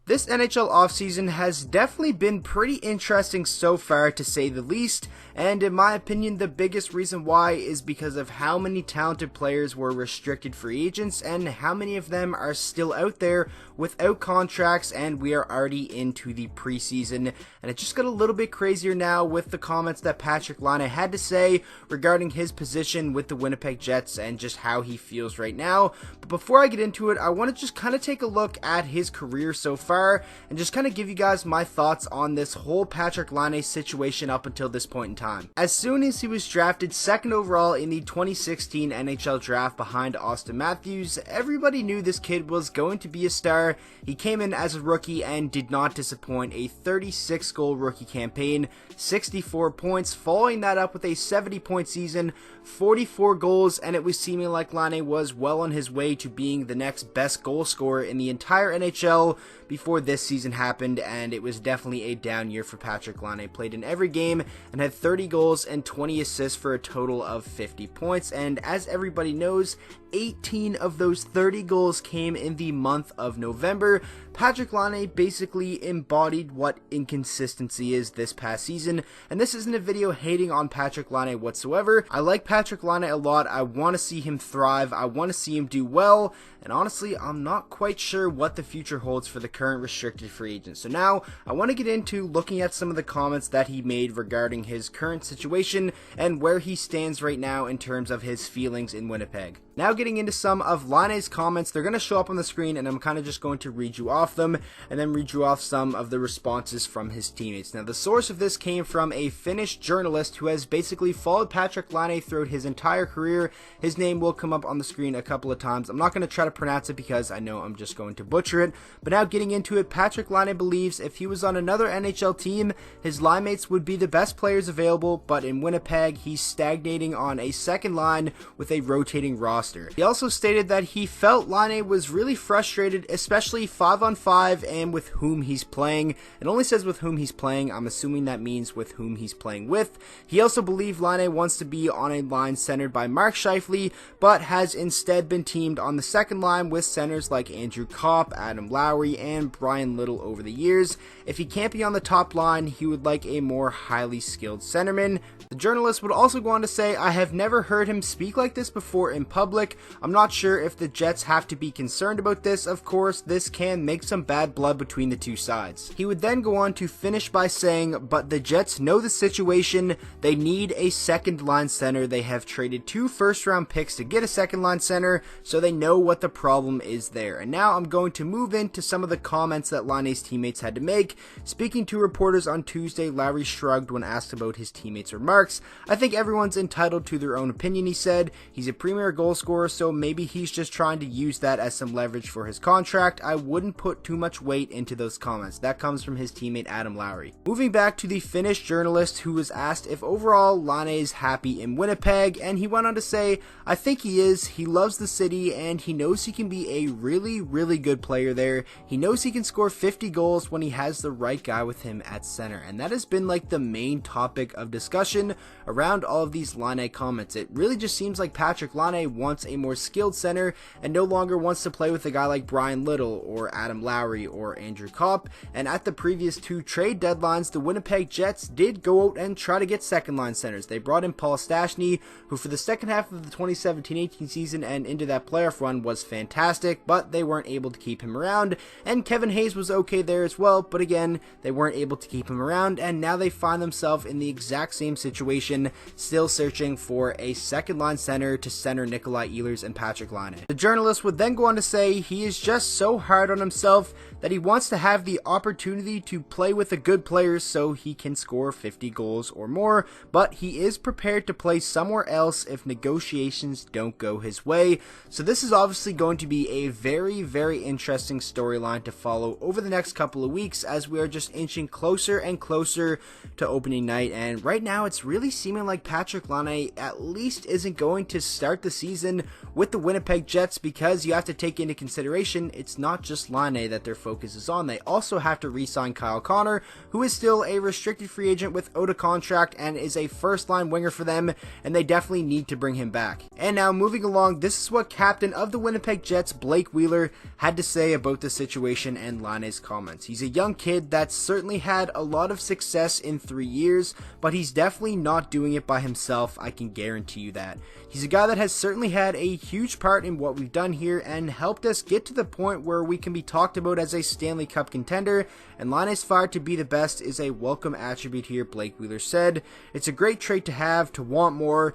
This NHL offseason has definitely been pretty interesting so far, to say the least, and in my opinion the biggest reason why is because of how many talented players were restricted free agents and how many of them are still out there without contracts, and we are already into the preseason. And it just got a little bit crazier now with the comments that Patrick Laine had to say regarding his position with the Winnipeg Jets and just how he feels right now. But before I get into it, I want to just kind of take a look at his career so far and just kind of give you guys my thoughts on this whole Patrick Laine situation up until this point in time. As soon as he was drafted second overall in the 2016 NHL draft behind Auston Matthews, everybody knew this kid was going to be a star. He came in as a rookie and did not disappoint. A 36-goal rookie campaign, 64 points, following that up with a 70-point season, 44 goals, and it was seeming like Laine was well on his way to being the next best goal scorer in the entire NHL before this season happened, and it was definitely a down year for Patrick Laine. Played in every game and had 30 goals and 20 assists for a total of 50 points, and as everybody knows, 18 of those 30 goals came in the month of November. Patrick Laine basically embodied what inconsistency is this past season, and this isn't a video hating on Patrick Laine whatsoever. I like Patrick Laine a lot. I want to see him thrive. I want to see him do well, and honestly, I'm not quite sure what the future holds for the current restricted free agent. So now, I want to get into looking at some of the comments that he made regarding his current situation and where he stands right now in terms of his feelings in Winnipeg. Now getting into some of Laine's comments, they're going to show up on the screen, and I'm kind of just going to read you off them and then read you off some of the responses from his teammates. Now the source of this came from a Finnish journalist who has basically followed Patrick Laine throughout his entire career. His name will come up on the screen a couple of times. I'm not going to try to pronounce it because I know I'm just going to butcher it, but now getting into it, Patrick Laine believes if he was on another NHL team, his line mates would be the best players available, but in Winnipeg, he's stagnating on a second line with a rotating roster. He also stated that he felt Laine was really frustrated, especially 5-on-5 and with whom he's playing. It only says with whom he's playing. I'm assuming that means with whom he's playing with. He also believed Laine wants to be on a line centered by Mark Scheifele, but has instead been teamed on the second line with centers like Andrew Kopp, Adam Lowry, and Brian Little over the years. If he can't be on the top line, he would like a more highly skilled centerman. The journalist would also go on to say, I have never heard him speak like this before in public. I'm not sure if the Jets have to be concerned about this. Of course, this can make some bad blood between the two sides. He would then go on to finish by saying, but the Jets know the situation. They need a second line center. They have traded 2 first-round picks to get a second line center, so they know what the problem is there. And now I'm going to move into some of the comments that Laine's teammates had to make. Speaking to reporters on Tuesday, Lowry shrugged when asked about his teammates' remarks. I think everyone's entitled to their own opinion, he said. He's a premier goal scorer, so maybe he's just trying to use that as some leverage for his contract. I wouldn't put too much weight into those comments. That comes from his teammate Adam Lowry. Moving back to the Finnish journalist who was asked if overall Laine is happy in Winnipeg, and he went on to say, I think he is. He loves the city and he knows he can be a really good player there. He knows he can score 50 goals when he has the right guy with him at center, and that has been like the main topic of discussion around all of these Laine comments. It really just seems like Patrick Laine wants a more skilled center and no longer wants to play with a guy like Brian Little or Adam Lowry or Andrew Kopp. And at the previous 2 trade deadlines, the Winnipeg Jets did go out and try to get second line centers. They brought in Paul Stastny, who for the second half of the 2017-18 season and into that playoff run was fantastic, but they weren't able to keep him around. And Kevin Hayes was okay there as well, but again, they weren't able to keep him around, and now they find themselves in the exact same situation, still searching for a second line center to center Nikolai Ehlers and Patrick Laine. The journalist would then go on to say he is just so hard on himself that he wants to have the opportunity to play with a good player so he can score 50 goals or more, but he is prepared to play somewhere else if negotiations don't go his way. So this is obviously going to be a very interesting storyline to follow over the next couple of weeks as we are just inching closer and closer to opening night, and right now it's really seeming like Patrick Laine at least isn't going to start the season with the Winnipeg Jets, because you have to take into consideration it's not just Laine that their focus is on. They also have to re-sign Kyle Connor, who is still a restricted free agent without a contract and is a first-line winger for them, and they definitely need to bring him back. And now moving along, this is what captain of the Winnipeg Jets, Blake Wheeler, had to say about the situation Laine and Laine's comments. He's a young kid that's certainly had a lot of success in 3 years, but he's definitely not doing it by himself, I can guarantee you that. He's a guy that has certainly had a huge part in what we've done here and helped us get to the point where we can be talked about as a Stanley Cup contender, and Laine's fire to be the best is a welcome attribute here, Blake Wheeler said. It's a great trait to have, to want more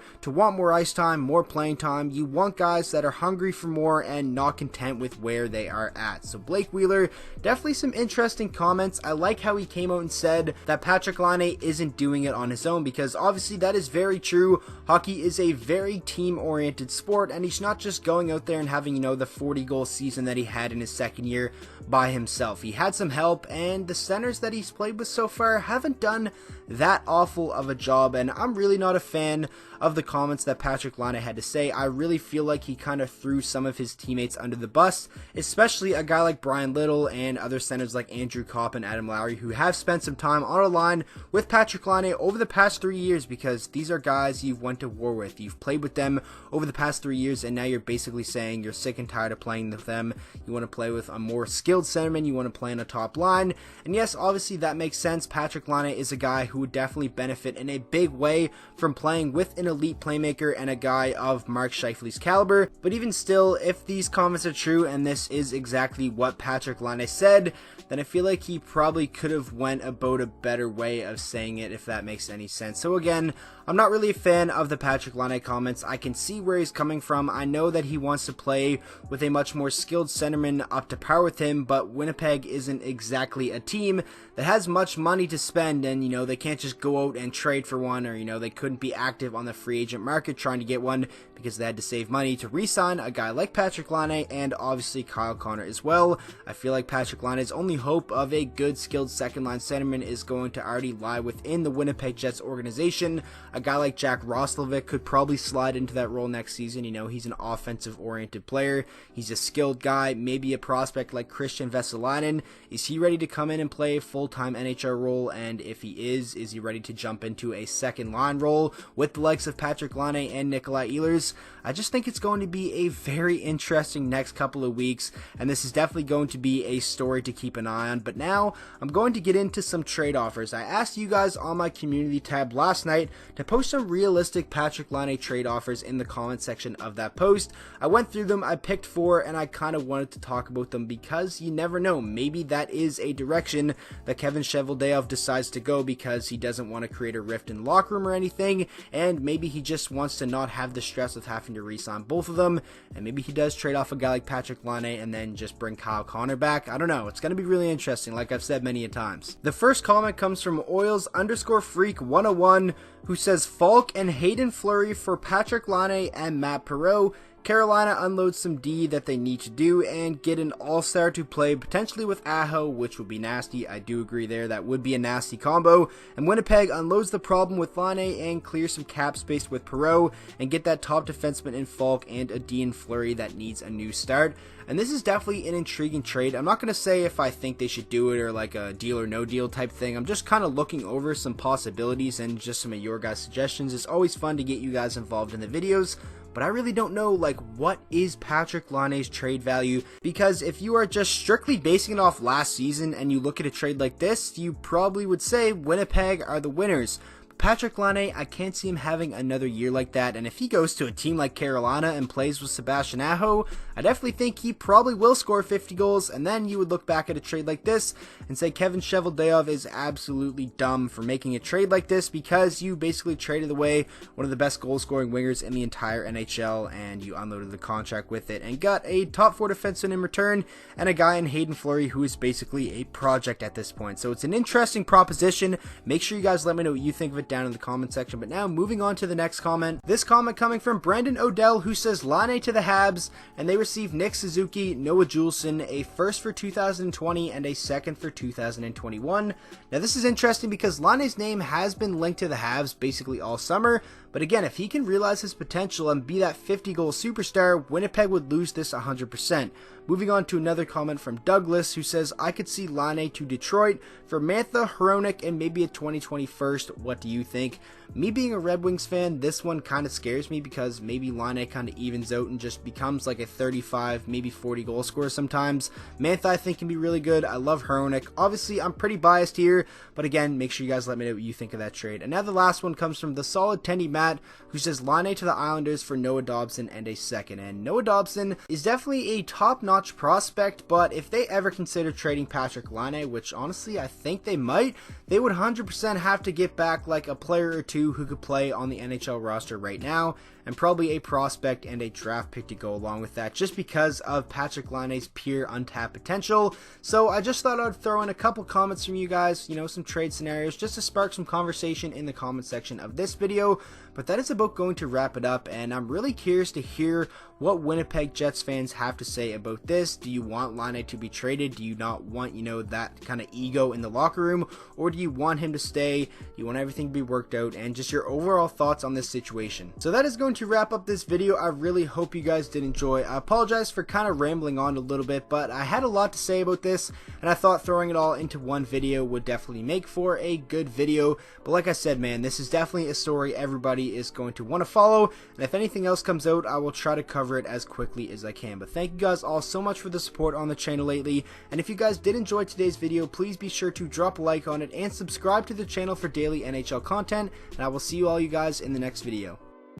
ice time, more playing time. You want guys that are hungry for more and not content with where they are at. So Blake Wheeler, definitely some interesting comments. I like how he came out and said that Patrick Laine isn't doing it on his own, because obviously that is very true. Hockey is a very team-oriented sport, and he's not just going out there and having, the 40-goal season that he had in his second year by himself. He had some help, and the centers that he's played with so far haven't done that awful of a job, and I'm really not a fan of the comments that Patrick Laine had to say. I really feel like he kind of threw some of his teammates under the bus, especially a guy like Brian Little and other centers like Andrew Kopp and Adam Lowry, who have spent some time on a line with Patrick Laine over the past 3 years, because these are guys you've went to war with. You've played with them over the past 3 years, and now you're basically saying you're sick and tired of playing with them. You want to play with a more skilled centerman. You want to play on a top line. And yes, obviously that makes sense. Patrick Laine is a guy who would definitely benefit in a big way from playing with an elite playmaker and a guy of Mark Scheifele's caliber. But even still, if these comments are true and this is exactly what Patrick Laine said, then I feel like he probably could have went about a better way of saying it, if that makes any sense. So again, I'm not really a fan of the Patrick Laine comments. I can see where he's coming from. I know that he wants to play with a much more skilled centerman up to par with him, but Winnipeg isn't exactly a team that has much money to spend, and they can't just go out and trade for one, or they couldn't be active on the free agent market trying to get one, because they had to save money to re-sign a guy like Patrick Laine and obviously Kyle Connor as well. I feel like Patrick Laine's only hope of a good skilled second line centerman is going to already lie within the Winnipeg Jets organization. A guy like Jack Roslovic could probably slide into that role next season. He's an offensive oriented player. He's a skilled guy, maybe a prospect like Christian Vesalainen. Is he ready to come in and play a full-time NHL role? And if he is he ready to jump into a second line role with the likes of Patrick Laine and Nikolai Ehlers? I just think it's going to be a very interesting next couple of weeks, and this is definitely going to be a story to keep an eye on. But now I'm going to get into some trade offers. I asked you guys on my community tab last night to post some realistic Patrick Laine trade offers in the comment section of that post. I went through them, I picked 4, and I kind of wanted to talk about them because you never know. Maybe that is a direction that Kevin Cheveldayoff decides to go, because he doesn't want to create a rift in the locker room or anything, and maybe he just wants to not have the stress of having to re-sign both of them, and maybe he does trade off a guy like Patrick Laine and then just bring Kyle Connor back. I don't know. It's going to be really interesting, like I've said many a times. The first comment comes from Oils_Freak101, who says Falk and Hayden Fleury for Patrick Laine and Matt Perreault. Carolina unloads some D that they need to do and get an all-star to play potentially with Aho, which would be nasty. I do agree there. That would be a nasty combo. And Winnipeg unloads the problem with Laine and clears some cap space with Perreault and get that top defenseman in Falk and a D in Fleury that needs a new start. And this is definitely an intriguing trade. I'm not going to say if I think they should do it or like a deal or no deal type thing. I'm just kind of looking over some possibilities and just some of your guys' suggestions. It's always fun to get you guys involved in the videos, but I really don't know what is Patrick Laine's trade value, because if you are just strictly basing it off last season and you look at a trade like this, you probably would say Winnipeg are the winners. Patrick Laine, I can't see him having another year like that, and if he goes to a team like Carolina and plays with Sebastian Aho, I definitely think he probably will score 50 goals, and then you would look back at a trade like this and say Kevin Cheveldayoff is absolutely dumb for making a trade like this, because you basically traded away one of the best goal-scoring wingers in the entire NHL, and you unloaded the contract with it, and got a top 4 defenseman in return, and a guy in Hayden Fleury who is basically a project at this point. So it's an interesting proposition. Make sure you guys let me know what you think of it down in the comment section. But now moving on to the next comment. This comment coming from Brandon Odell, who says Laine to the Habs, and they receive Nick Suzuki, Noah Juleson, a first for 2020 and a second for 2021. Now this is interesting because Laine's name has been linked to the Habs basically all summer, but again, if he can realize his potential and be that 50-goal superstar, Winnipeg would lose this 100%. Moving on to another comment from Douglas, who says, I could see Laine to Detroit for Mantha, Hronek, and maybe a 2020 first. What do you think? Me being a Red Wings fan, this one kind of scares me because maybe Laine kind of evens out and just becomes like a 35, maybe 40 goal scorers sometimes. Mantha I think can be really good. I love Hronek. Obviously, I'm pretty biased here, but again, make sure you guys let me know what you think of that trade. And now the last one comes from the solid Tendy Matt, who says Laine to the Islanders for Noah Dobson and a second. And Noah Dobson is definitely a top-notch prospect, but if they ever consider trading Patrick Laine, which honestly I think they might, they would 100% have to get back like a player or two who could play on the NHL roster right now, and probably a prospect and a draft pick to go along with that, just because of Patrick Laine's pure untapped potential. So I just thought I'd throw in a couple comments from you guys, some trade scenarios, just to spark some conversation in the comment section of this video. But that is about going to wrap it up, and I'm really curious to hear what Winnipeg Jets fans have to say about this. Do you want Laine to be traded? Do you not want, that kind of ego in the locker room? Or do you want him to stay? Do you want everything to be worked out? And just your overall thoughts on this situation. So that is going to wrap up this video. I really hope you guys did enjoy. I apologize for kind of rambling on a little bit, but I had a lot to say about this, and I thought throwing it all into one video would definitely make for a good video. But like I said, man, this is definitely a story everybody is going to want to follow, and if anything else comes out, I will try to cover it as quickly as I can. But thank you guys all so much for the support on the channel lately, and if you guys did enjoy today's video, please be sure to drop a like on it and subscribe to the channel for daily NHL content, and I will see you guys in the next video.